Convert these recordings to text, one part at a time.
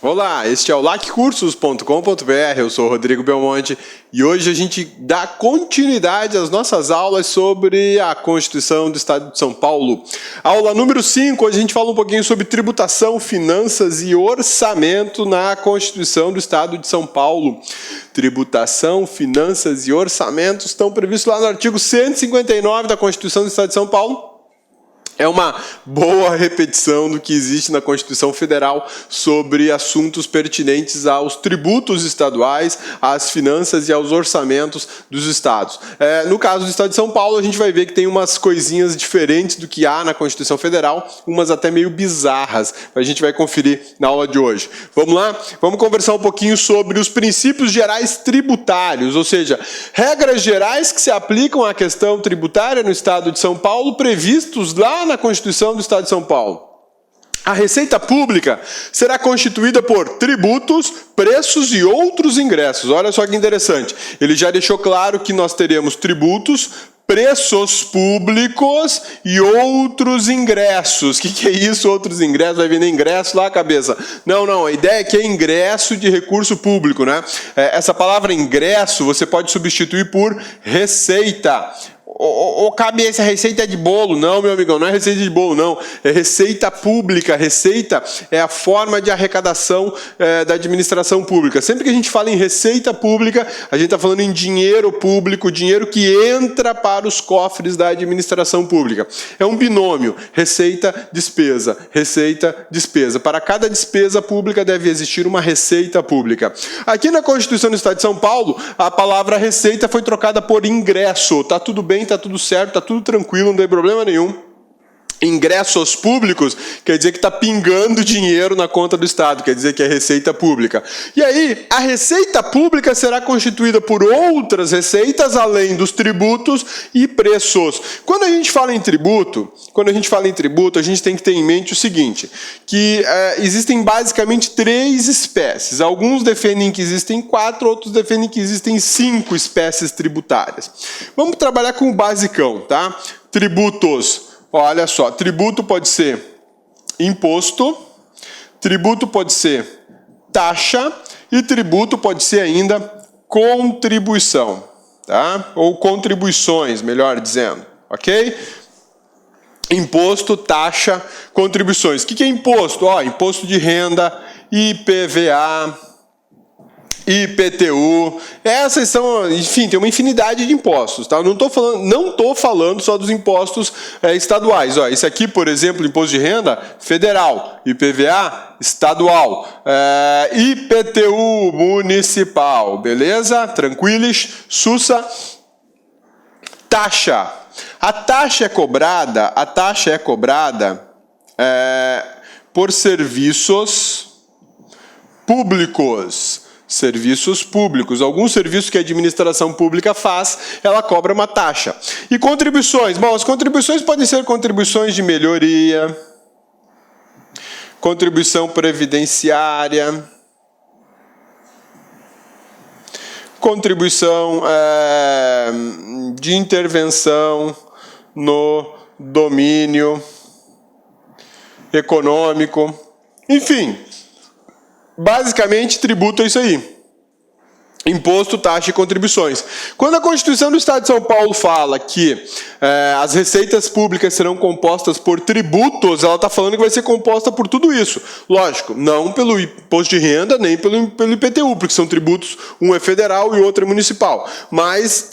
Olá, este é o laccursos.com.br, eu sou o Rodrigo Belmonte e hoje a gente dá continuidade às nossas aulas sobre a Constituição do Estado de São Paulo. Aula número 5, hoje a gente fala um pouquinho sobre tributação, finanças e orçamento na Constituição do Estado de São Paulo. Tributação, finanças e orçamento estão previstos lá no artigo 159 da Constituição do Estado de São Paulo. É uma boa repetição do que existe na Constituição Federal sobre assuntos pertinentes aos tributos estaduais, às finanças e aos orçamentos dos estados. No caso do Estado de São Paulo, a gente vai ver que tem umas coisinhas diferentes do que há na Constituição Federal, umas até meio bizarras. A gente vai conferir na aula de hoje. Vamos lá? Vamos conversar um pouquinho sobre os princípios gerais tributários, ou seja, regras gerais que se aplicam à questão tributária no Estado de São Paulo, previstos lá na Constituição do Estado de São Paulo. A receita pública será constituída por tributos, preços e outros ingressos. Olha só que interessante. Ele já deixou claro que nós teremos tributos, preços públicos e outros ingressos. O que é isso, outros ingressos? Vai vender ingresso lá, cabeça? Não, a ideia é que é ingresso de recurso público, né? Essa palavra ingresso você pode substituir por receita. Cabeça, receita de bolo. Não, meu amigão, não é receita de bolo, não. É receita pública. Receita é a forma de arrecadação da administração pública. Sempre que a gente fala em receita pública, a gente está falando em dinheiro público, dinheiro que entra para os cofres da administração pública. É um binômio, receita, despesa, receita, despesa. Para cada despesa pública deve existir uma receita pública. Aqui na Constituição do Estado de São Paulo, a palavra receita foi trocada por ingresso. Tá tudo bem, tá tudo certo, tá tudo tranquilo, não tem problema nenhum. Ingressos públicos quer dizer que está pingando dinheiro na conta do Estado, quer dizer que é receita pública. E aí, a receita pública será constituída por outras receitas, além dos tributos e preços. Quando a gente fala em tributo, a gente tem que ter em mente o seguinte, que existem basicamente 3 espécies. Alguns defendem que existem 4, outros defendem que existem 5 espécies tributárias. Vamos trabalhar com o basicão, tá? Tributos. Olha só, tributo pode ser imposto, tributo pode ser taxa e tributo pode ser ainda contribuição, tá? Ou contribuições, melhor dizendo, ok? Imposto, taxa, contribuições. O que é imposto? Imposto de renda, IPVA, IPTU, essas são, enfim, tem uma infinidade de impostos, tá? Não estou falando só dos impostos estaduais. Esse aqui, por exemplo, imposto de renda federal, IPVA estadual, IPTU municipal, beleza? Tranquilos? Sussa. Taxa. A taxa é cobrada por serviços públicos. Serviços públicos. Alguns serviços que a administração pública faz, ela cobra uma taxa. E contribuições? Bom, as contribuições podem ser contribuições de melhoria, contribuição previdenciária, contribuição de intervenção no domínio econômico, enfim. Basicamente, tributo é isso aí. Imposto, taxa e contribuições. Quando a Constituição do Estado de São Paulo fala que as receitas públicas serão compostas por tributos, ela está falando que vai ser composta por tudo isso. Lógico, não pelo imposto de renda, nem pelo IPTU, porque são tributos, um é federal e o outro é municipal. Mas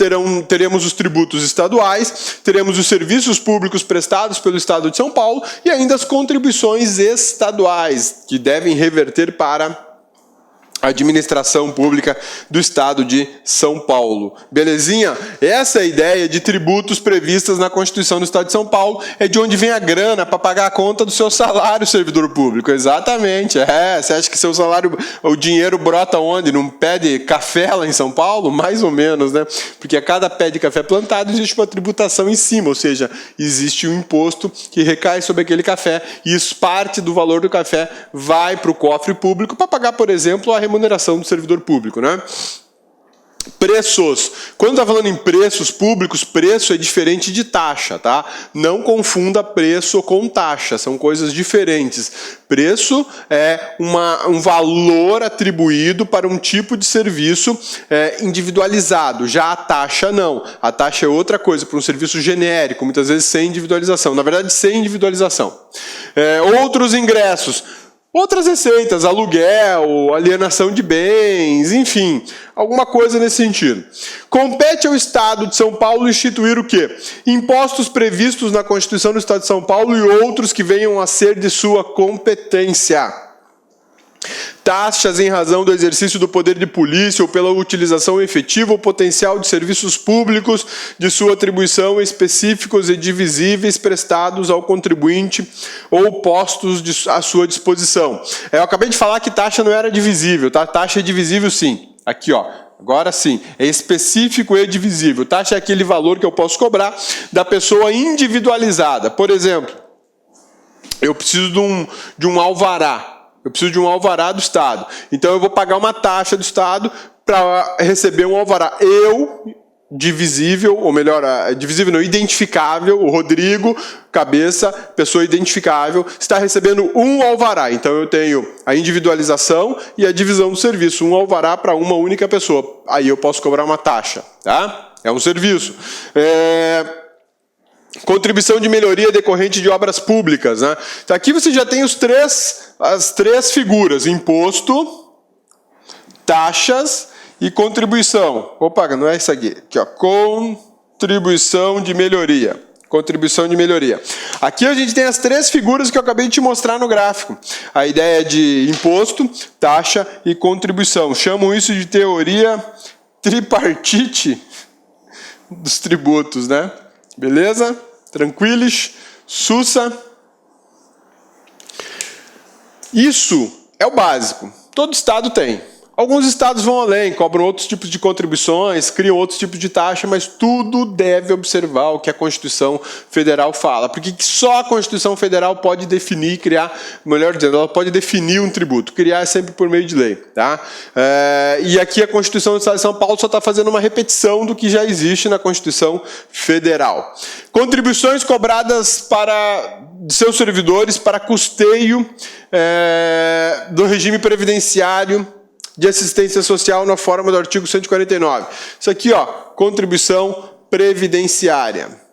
teremos os tributos estaduais, teremos os serviços públicos prestados pelo Estado de São Paulo e ainda as contribuições estaduais, que devem reverter para a administração pública do Estado de São Paulo. Belezinha? Essa é a ideia de tributos previstas na Constituição do Estado de São Paulo, é de onde vem a grana para pagar a conta do seu salário, servidor público. Exatamente. Você acha que seu salário, o dinheiro brota onde? Num pé de café lá em São Paulo? Mais ou menos, né? Porque a cada pé de café plantado existe uma tributação em cima, ou seja, existe um imposto que recai sobre aquele café e isso, parte do valor do café vai para o cofre público para pagar, por exemplo, a remuneração do servidor público, né? Preços. Quando está falando em preços públicos, preço é diferente de taxa, tá? Não confunda preço com taxa, são coisas diferentes. Preço é um valor atribuído para um tipo de serviço individualizado. Já a taxa não. A taxa é outra coisa, para um serviço genérico, muitas vezes sem individualização. Na verdade, sem individualização. Outros ingressos. Outras receitas, aluguel, alienação de bens, enfim, alguma coisa nesse sentido. Compete ao Estado de São Paulo instituir o quê? Impostos previstos na Constituição do Estado de São Paulo e outros que venham a ser de sua competência. Taxas em razão do exercício do poder de polícia ou pela utilização efetiva ou potencial de serviços públicos de sua atribuição específicos e divisíveis prestados ao contribuinte ou postos à sua disposição. Eu acabei de falar que taxa não era divisível, tá? Taxa é divisível sim. Aqui, ó. Agora sim, é específico e divisível. Taxa é aquele valor que eu posso cobrar da pessoa individualizada. Por exemplo, eu preciso de um alvará. Eu preciso de um alvará do Estado. Então eu vou pagar uma taxa do Estado para receber um alvará. Eu, divisível, ou melhor, divisível não, identificável, o Rodrigo, cabeça, pessoa identificável, está recebendo um alvará. Então eu tenho a individualização e a divisão do serviço. Um alvará para uma única pessoa. Aí eu posso cobrar uma taxa, tá? É um serviço. Contribuição de melhoria decorrente de obras públicas, né? Então aqui você já tem as três figuras: imposto, taxas e contribuição. Opa, não é isso aqui. Aqui, ó, contribuição de melhoria. Contribuição de melhoria. Aqui a gente tem as três figuras que eu acabei de te mostrar no gráfico. A ideia de imposto, taxa e contribuição. Chamam isso de teoria tripartite dos tributos, né? Beleza? Tranquilos? Sussa? Isso é o básico. Todo estado tem. Alguns estados vão além, cobram outros tipos de contribuições, criam outros tipos de taxa, mas tudo deve observar o que a Constituição Federal fala. Porque só a Constituição Federal pode definir, criar, melhor dizendo, ela pode definir um tributo. Criar é sempre por meio de lei. Tá? E aqui a Constituição do Estado de São Paulo só está fazendo uma repetição do que já existe na Constituição Federal. Contribuições cobradas de seus servidores para custeio do regime previdenciário de assistência social na forma do artigo 149. Isso aqui, ó, contribuição previdenciária.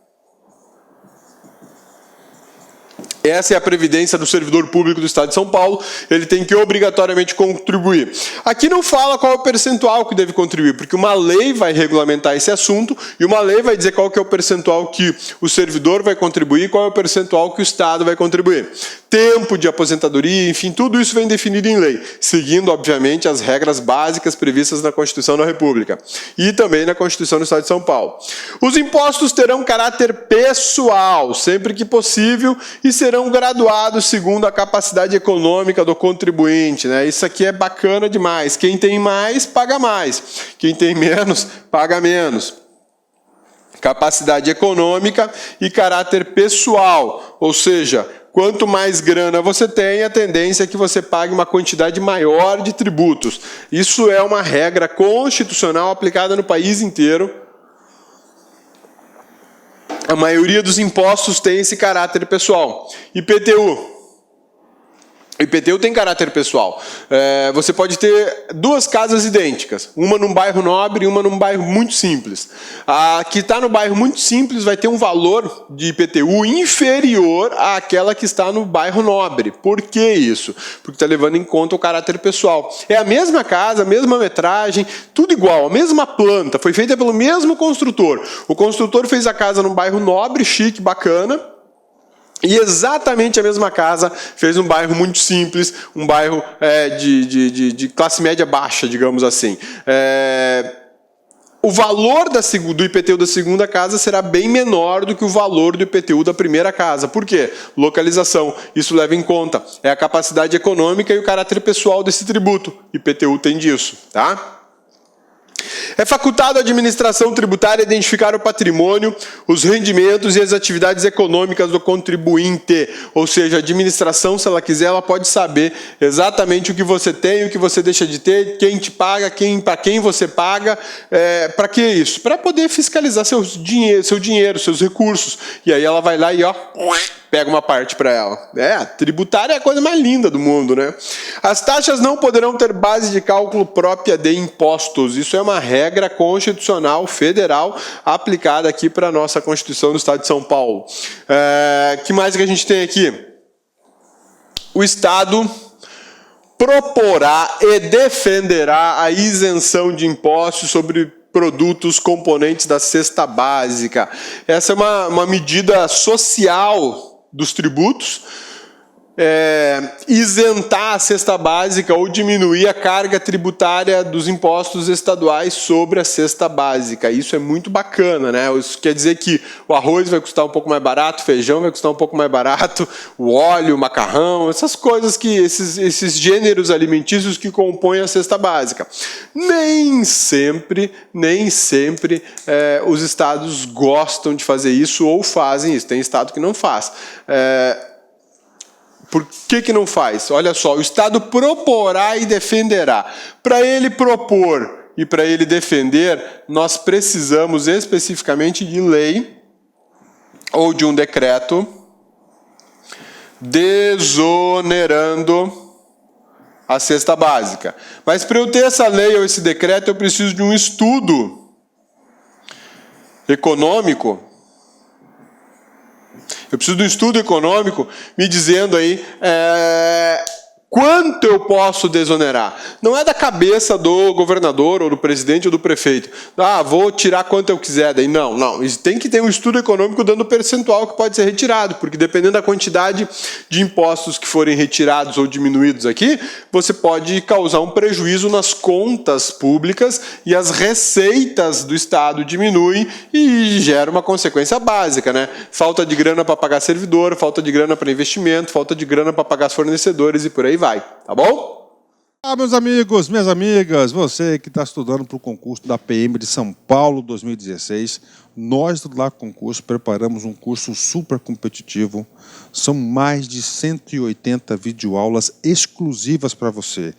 Essa é a previdência do servidor público do Estado de São Paulo, ele tem que obrigatoriamente contribuir. Aqui não fala qual é o percentual que deve contribuir, porque uma lei vai regulamentar esse assunto e uma lei vai dizer qual que é o percentual que o servidor vai contribuir, qual é o percentual que o Estado vai contribuir. Tempo de aposentadoria, enfim, tudo isso vem definido em lei, seguindo, obviamente, as regras básicas previstas na Constituição da República e também na Constituição do Estado de São Paulo. Os impostos terão caráter pessoal, sempre que possível, e serão graduados segundo a capacidade econômica do contribuinte, né? Isso aqui é bacana demais. Quem tem mais, paga mais. Quem tem menos, paga menos. Capacidade econômica e caráter pessoal, ou seja, quanto mais grana você tem, a tendência é que você pague uma quantidade maior de tributos. Isso é uma regra constitucional aplicada no país inteiro. A maioria dos impostos tem esse caráter pessoal. IPTU. IPTU tem caráter pessoal. Você pode ter duas casas idênticas, uma num bairro nobre e uma num bairro muito simples. A que está no bairro muito simples vai ter um valor de IPTU inferior àquela que está no bairro nobre. Por que isso? Porque está levando em conta o caráter pessoal. É a mesma casa, a mesma metragem, tudo igual, a mesma planta, foi feita pelo mesmo construtor. O construtor fez a casa num bairro nobre, chique, bacana, e exatamente a mesma casa fez um bairro muito simples, um bairro de classe média baixa, digamos assim. O valor do IPTU da segunda casa será bem menor do que o valor do IPTU da primeira casa. Por quê? Localização. Isso leva em conta. É a capacidade econômica e o caráter pessoal desse tributo. IPTU tem disso, tá? É facultado à administração tributária identificar o patrimônio, os rendimentos e as atividades econômicas do contribuinte. Ou seja, a administração, se ela quiser, ela pode saber exatamente o que você tem, o que você deixa de ter, quem te paga, para quem você paga. Para que isso? Para poder fiscalizar seu dinheiro, seus recursos. E aí ela vai lá e pega uma parte para ela. Tributária é a coisa mais linda do mundo, né? As taxas não poderão ter base de cálculo própria de impostos. Isso é uma regra constitucional federal aplicada aqui para a nossa Constituição do Estado de São Paulo. Que mais que a gente tem aqui? O Estado proporá e defenderá a isenção de impostos sobre produtos componentes da cesta básica. Essa é uma medida social dos tributos, isentar a cesta básica ou diminuir a carga tributária dos impostos estaduais sobre a cesta básica. Isso é muito bacana, né? Isso quer dizer que o arroz vai custar um pouco mais barato, o feijão vai custar um pouco mais barato, o óleo, o macarrão, essas coisas que esses gêneros alimentícios que compõem a cesta básica. Nem sempre os estados gostam de fazer isso ou fazem isso. Tem estado que não faz. Por que não faz? Olha só, o Estado proporá e defenderá. Para ele propor e para ele defender, nós precisamos especificamente de lei ou de um decreto desonerando a cesta básica. Mas para eu ter essa lei ou esse decreto, eu preciso de um estudo econômico. Eu preciso de um estudo econômico me dizendo aí quanto eu posso desonerar. Não é da cabeça do governador ou do presidente ou do prefeito. Vou tirar quanto eu quiser. Daí não. Isso tem que ter um estudo econômico dando o percentual que pode ser retirado, porque dependendo da quantidade de impostos que forem retirados ou diminuídos aqui, você pode causar um prejuízo nas contas públicas e as receitas do Estado diminuem e gera uma consequência básica, né? Falta de grana para pagar servidor, falta de grana para investimento, falta de grana para pagar fornecedores e por aí vai, tá bom? Meus amigos, minhas amigas, você que está estudando para o concurso da PM de São Paulo 2016, nós do Lá Concurso preparamos um curso super competitivo. São mais de 180 videoaulas exclusivas para você.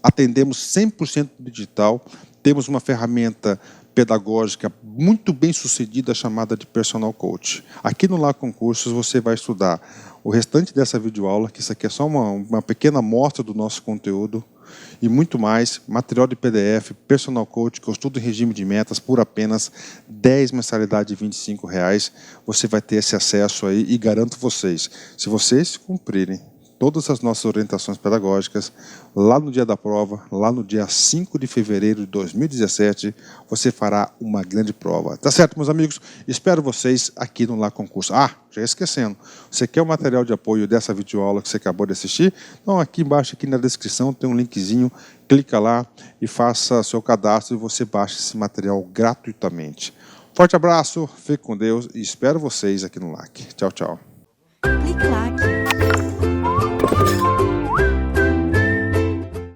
Atendemos 100% digital, temos uma ferramenta pedagógica muito bem sucedida chamada de Personal Coach. Aqui no Lá Concursos você vai estudar o restante dessa videoaula, que isso aqui é só uma pequena amostra do nosso conteúdo, e muito mais, material de PDF, Personal Coach, que eu estudo em regime de metas, por apenas 10 mensalidades de R$25. Você vai ter esse acesso aí e garanto vocês, se vocês cumprirem todas as nossas orientações pedagógicas, lá no dia da prova, lá no dia 5 de fevereiro de 2017, você fará uma grande prova. Tá certo, meus amigos? Espero vocês aqui no Lá Concurso. Já esquecendo, você quer o material de apoio dessa videoaula que você acabou de assistir? Então, aqui embaixo, aqui na descrição, tem um linkzinho, clica lá e faça seu cadastro e você baixa esse material gratuitamente. Forte abraço, fique com Deus e espero vocês aqui no LAC. Tchau, tchau. Clique lá.